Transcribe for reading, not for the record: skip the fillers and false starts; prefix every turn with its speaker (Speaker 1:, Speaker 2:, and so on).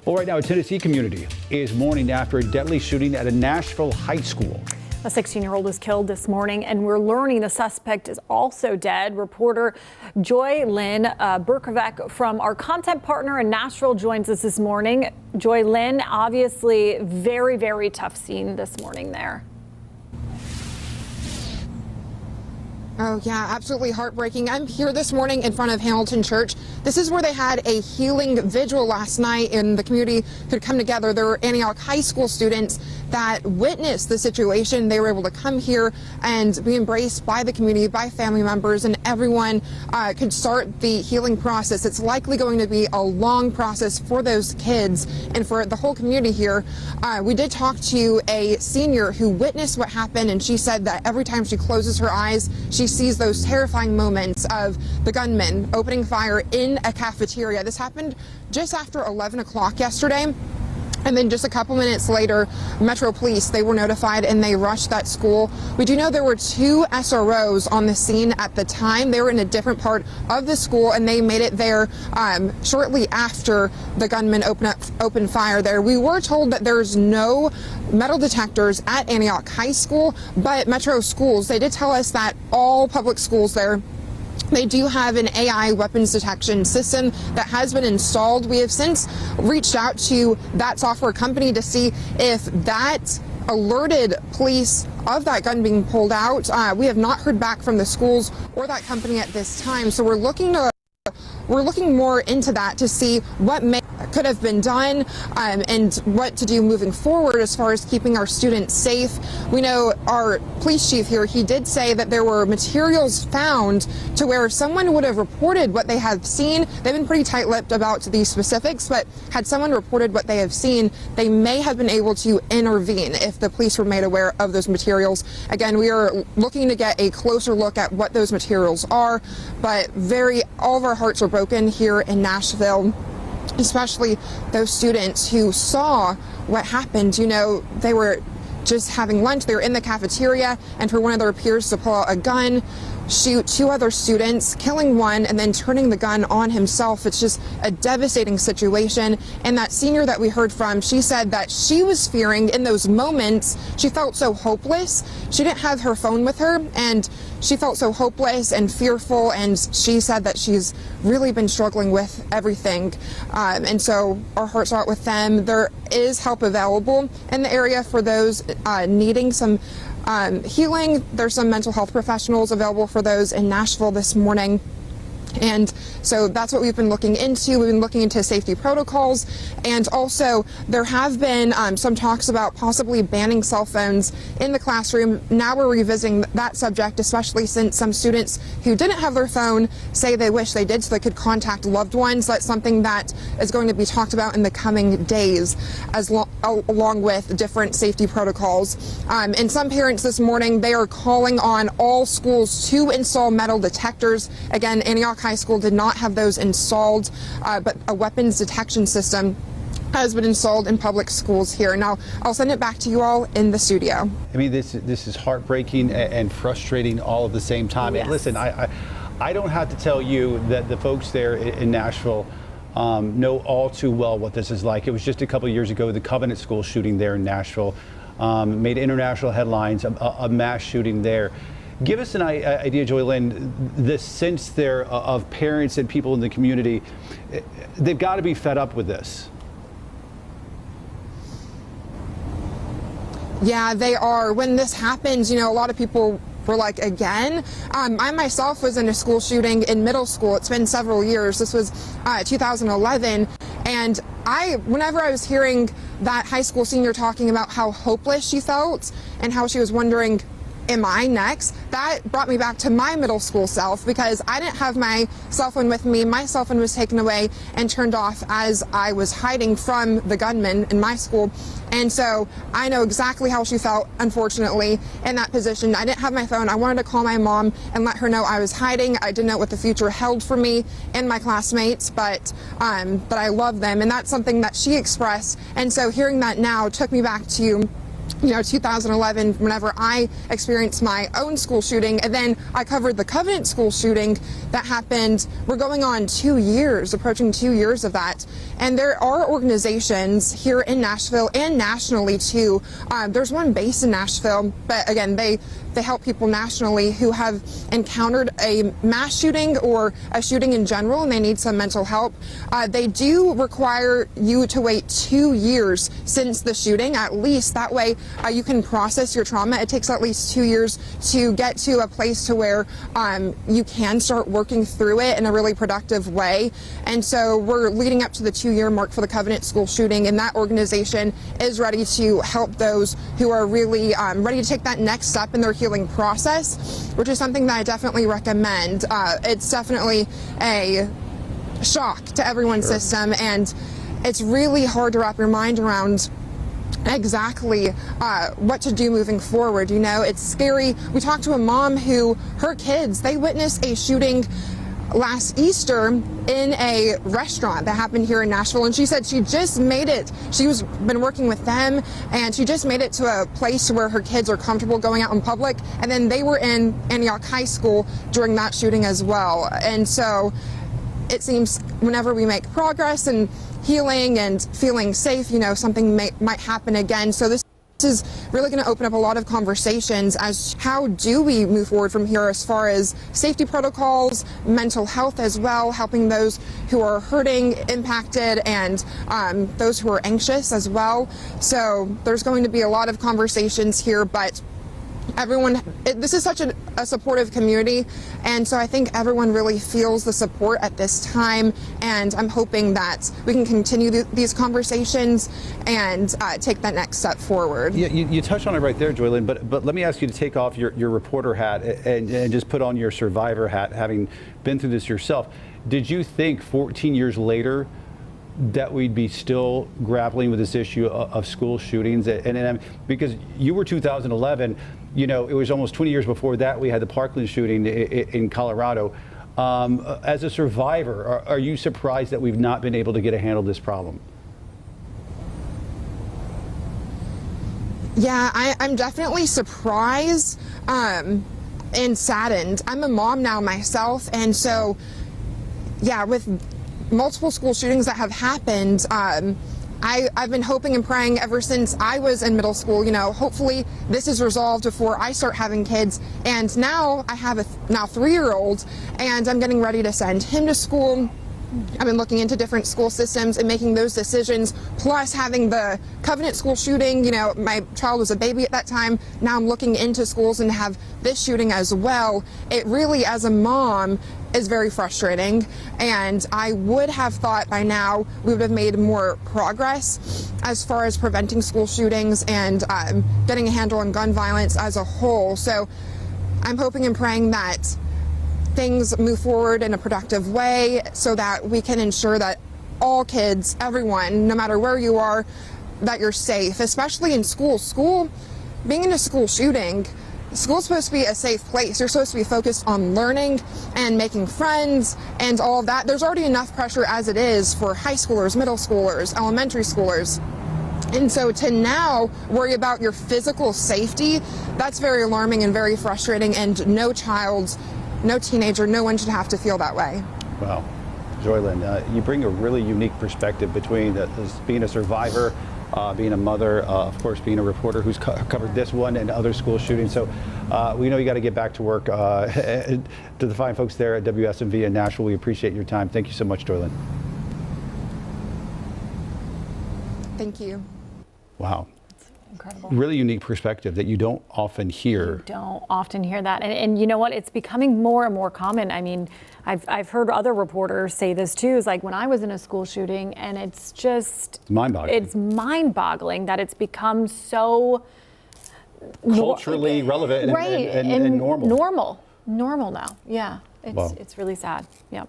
Speaker 1: Well, right now, a Tennessee community is mourning after a deadly shooting at a Nashville high school.
Speaker 2: A 16-year-old was killed this morning, and we're learning the suspect is also dead. Reporter Joylyn Bukovac from our content partner in Nashville joins us this morning. Joylyn, obviously very, very tough scene this morning there.
Speaker 3: Oh, yeah, absolutely heartbreaking. I'm here this morning in front of Hamilton Church. This is where they had a healing vigil last night, and the community could come together. There were Antioch High School students that witnessed the situation. They were able to come here and be embraced by the community, by family members, and everyone could start the healing process. It's likely going to be a long process for those kids and for the whole community here. We did talk to a senior who witnessed what happened, and she said that every time she closes her eyes, she sees those terrifying moments of the gunman opening fire in a cafeteria. This happened just after 11 o'clock yesterday. And then just a couple minutes later, Metro Police, they were notified and they rushed that school. We do know there were 2 SROs on the scene at the time. They were in a different part of the school, and they made it there shortly after the gunman opened fire there. We were told that there's no metal detectors at Antioch High School, but Metro Schools, they did tell us that all public schools there, they do have an AI weapons detection system that has been installed. We have since reached out to that software company to see if that alerted police of that gun being pulled out. We have not heard back from the schools or that company at this time. So we're looking more into that to see what could have been done and what to do moving forward as far as keeping our students safe. We know our police chief here, he did say that there were materials found to where someone would have reported what they have seen. They've been pretty tight-lipped about these specifics, but had someone reported what they have seen, they may have been able to intervene if the police were made aware of those materials. Again, we are looking to get a closer look at what those materials are, but all of our hearts are broken here in Nashville, especially those students who saw what happened. You know, they were just having lunch, they were in the cafeteria, and for one of their peers to pull out a gun, shoot 2 other students, killing one, and then turning the gun on himself. It's just a devastating situation. And that senior that we heard from, she said that she was fearing in those moments, she felt so hopeless. She didn't have her phone with her, and she felt so hopeless and fearful, and she said that she's really been struggling with everything. And so our hearts are out with them. There is help available in the area for those needing some healing. There's some mental health professionals available for those in Nashville this morning. And so that's what we've been looking into. We've been looking into safety protocols, and also there have been some talks about possibly banning cell phones in the classroom. Now we're revisiting that subject, especially since some students who didn't have their phone say they wish they did so they could contact loved ones. That's something that is going to be talked about in the coming days, along with different safety protocols. And some parents this morning, they are calling on all schools to install metal detectors. Again, Antioch High School did not have those installed, but a weapons detection system has been installed in public schools here. Now, I'll send it back to you all in the studio.
Speaker 1: I mean, this is heartbreaking and frustrating all at the same time.
Speaker 2: Yes.
Speaker 1: And listen, I don't have to tell you that the folks there in Nashville know all too well what this is like. It was just a couple of years ago, the Covenant School shooting there in Nashville made international headlines, a mass shooting there. Give us an idea, Joylyn, the sense there of parents and people in the community. They've got to be fed up with this.
Speaker 3: Yeah, they are. When this happens, you know, a lot of people were like, again? I myself was in a school shooting in middle school. It's been several years. This was 2011. And whenever I was hearing that high school senior talking about how hopeless she felt and how she was wondering, am I next? That brought me back to my middle school self, because I didn't have my cell phone with me. My cell phone was taken away and turned off as I was hiding from the gunman in my school. And so I know exactly how she felt, unfortunately, in that position. I didn't have my phone. I wanted to call my mom and let her know I was hiding. I didn't know what the future held for me and my classmates, but I love them. And that's something that she expressed. And so hearing that now took me back to 2011, whenever I experienced my own school shooting, and then I covered the Covenant school shooting that happened. We're going on 2 years, approaching 2 years of that. And there are organizations here in Nashville and nationally too. There's one based in Nashville, but again, they help people nationally who have encountered a mass shooting or a shooting in general and they need some mental help. They do require you to wait 2 years since the shooting, at least. That way you can process your trauma. It takes at least 2 years to get to a place to where you can start working through it in a really productive way. And so we're leading up to the 2-year mark for the Covenant school shooting, and that organization is ready to help those who are really ready to take that next step in their healing process, which is something that I definitely recommend. It's definitely a shock to everyone's system, and it's really hard to wrap your mind around exactly what to do moving forward. It's scary. We talked to a mom who, her kids, they witnessed a shooting last Easter in a restaurant that happened here in Nashville, and she said she just made it. She's been working with them, and she just made it to a place where her kids are comfortable going out in public, and then they were in Antioch High School during that shooting as well. And so it seems whenever we make progress and healing and feeling safe, something might happen again. So this is really going to open up a lot of conversations as how do we move forward from here as far as safety protocols, mental health as well, helping those who are hurting, impacted, and those who are anxious as well. So there's going to be a lot of conversations here, but this is such a supportive community, and so I think everyone really feels the support at this time, and I'm hoping that we can continue these conversations and take that next step forward.
Speaker 1: Yeah, you touched on it right there, Joylyn, but let me ask you to take off your reporter hat and just put on your survivor hat, having been through this yourself. Did you think 14 years later that we'd be still grappling with this issue of school shootings? And because you were 2011, it was almost 20 years before that we had the Parkland shooting in Colorado. As a survivor, are you surprised that we've not been able to get a handle on this problem?
Speaker 3: Yeah, I'm definitely surprised and saddened. I'm a mom now myself, and so yeah, with multiple school shootings that have happened, I've been hoping and praying ever since I was in middle school, hopefully this is resolved before I start having kids. And now I have a 3-year-old, and I'm getting ready to send him to school. I've been looking into different school systems and making those decisions, plus having the Covenant school shooting. My child was a baby at that time. Now I'm looking into schools and have this shooting as well. It really, as a mom, is very frustrating, and I would have thought by now we would have made more progress as far as preventing school shootings and getting a handle on gun violence as a whole. So I'm hoping and praying that things move forward in a productive way so that we can ensure that all kids, everyone, no matter where you are, that you're safe, especially in school. Being in a school shooting, school's supposed to be a safe place. You're supposed to be focused on learning and making friends and all of that. There's already enough pressure as it is for high schoolers, middle schoolers, elementary schoolers. And so to now worry about your physical safety, that's very alarming and very frustrating, and no child, no teenager, no one should have to feel that way.
Speaker 1: Wow. Joylyn, you bring a really unique perspective between being a survivor, being a mother, of course, being a reporter who's covered this one and other school shootings. So we know you got to get back to work. To the fine folks there at WSMV in Nashville, we appreciate your time. Thank you so much, Joylyn.
Speaker 3: Thank you.
Speaker 1: Wow.
Speaker 2: Incredible.
Speaker 1: Really unique perspective that you don't often hear.
Speaker 2: You don't often hear that. And you know what? It's becoming more and more common. I mean, I've heard other reporters say this too. It's like when I was in a school shooting, and it's just
Speaker 1: mind-boggling.
Speaker 2: It's mind-boggling that it's become so
Speaker 1: culturally relevant
Speaker 2: right,
Speaker 1: and normal.
Speaker 2: Normal now. Yeah. It's really sad. Yeah.